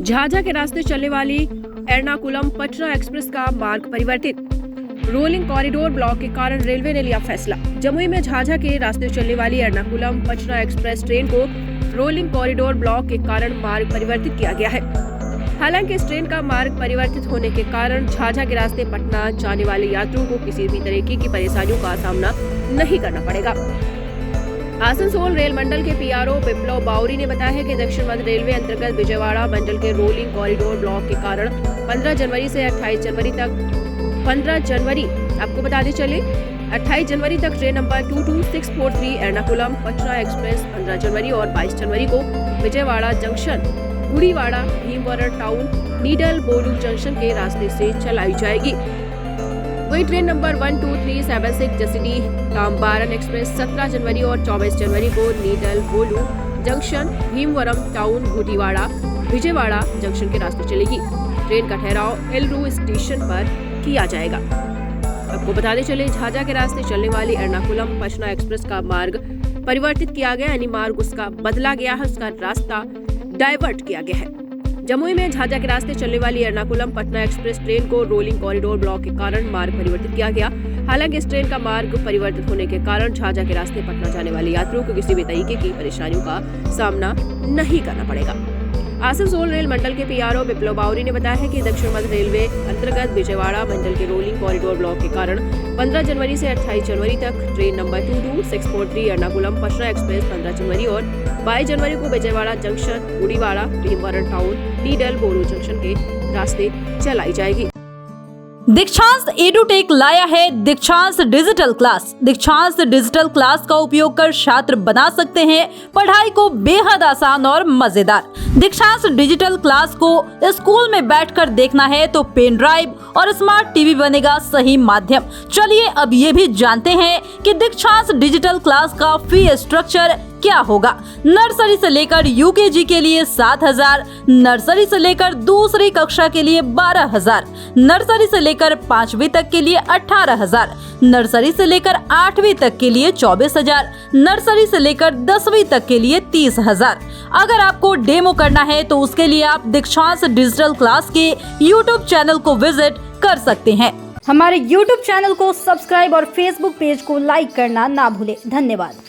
झाझा के रास्ते चलने वाली एर्नाकुलम पटना एक्सप्रेस का मार्ग परिवर्तित। रोलिंग कॉरिडोर ब्लॉक के कारण रेलवे ने लिया फैसला। जमुई में झाझा के रास्ते चलने वाली एर्नाकुलम पटना एक्सप्रेस ट्रेन को रोलिंग कॉरिडोर ब्लॉक के कारण मार्ग परिवर्तित किया गया है। हालांकि इस ट्रेन का मार्ग परिवर्तित होने के कारण झाझा के रास्ते पटना जाने वाले यात्रियों को किसी भी तरीके की परेशानियों का सामना नहीं करना पड़ेगा। आसनसोल रेल मंडल के पीआरओ विप्लव बाउरी ने बताया है कि दक्षिण मध्य रेलवे अंतर्गत विजयवाड़ा मंडल के रोलिंग कॉरिडोर ब्लॉक के कारण 15 जनवरी से 28 जनवरी तक 28 जनवरी तक train number 22643 Ernakulam Patna express 15 जनवरी और 22 जनवरी को Vijayawada junction, Gudivada, Bhimavaram town, needle बोलू जंक्शन के रास्ते से चलाई जाएगी। वही ट्रेन नंबर 12376 जसीडीह तांबारन एक्सप्रेस 17 जनवरी और 24 जनवरी को नीडल बोलू junction, Bhimavaram town, Gudivada, Vijayawada junction के रास्ते चलेगी। ट्रेन का ठहराव एलरू स्टेशन पर किया जाएगा। आपको बताते चले, झाझा के रास्ते चलने वाली एर्नाकुलम पटना एक्सप्रेस का मार्ग परिवर्तित किया गया, यानी मार्ग उसका बदला गया है, उसका रास्ता डाइवर्ट किया गया है। जमुई में झाझा के रास्ते चलने वाली एर्नाकुलम पटना एक्सप्रेस ट्रेन को रोलिंग कॉरिडोर ब्लॉक के कारण मार्ग परिवर्तित किया गया। हालांकि इस ट्रेन का मार्ग परिवर्तित होने के कारण झाझा के रास्ते पटना जाने वाले यात्रियों को किसी भी तरीके की परेशानियों का सामना नहीं करना पड़ेगा। आसनसोल रेल मंडल के पीआरओ विप्लव बाउरी ने बताया है कि दक्षिण मध्य रेलवे अंतर्गत विजयवाड़ा मंडल के रोलिंग कॉरिडोर ब्लॉक के कारण 15 जनवरी से 28 जनवरी तक train number 22643 Ernakulam Patna express 15 जनवरी और 22 जनवरी को Vijayawada junction, Gudivada, Bhimavaram town, needle बोलू जंक्शन के रास्ते चलाई जाएगी। दीक्षांत एडुटेक लाया है दीक्षांत डिजिटल क्लास। दीक्षांत डिजिटल क्लास का उपयोग कर छात्र बना सकते हैं पढ़ाई को बेहद आसान और मजेदार। दीक्षांत डिजिटल क्लास को स्कूल में बैठकर देखना है तो पेन ड्राइव और स्मार्ट टीवी बनेगा सही माध्यम। चलिए अब ये भी जानते हैं कि दीक्षांत डिजिटल क्लास का फी स्ट्रक्चर क्या होगा। नर्सरी से लेकर यूकेजी के लिए 7,000, नर्सरी से लेकर दूसरी कक्षा के लिए 12,000, नर्सरी से लेकर 5वीं तक के लिए 18,000, नर्सरी से लेकर 8वीं तक के लिए 24,000, नर्सरी से लेकर 10वीं तक के लिए 30,000। अगर आपको डेमो करना है तो उसके लिए आप दीक्षांत डिजिटल क्लास के यूट्यूब चैनल को विजिट कर सकते हैं। हमारे यूट्यूब चैनल को सब्सक्राइब और फेसबुक पेज को लाइक करना ना भूले। धन्यवाद।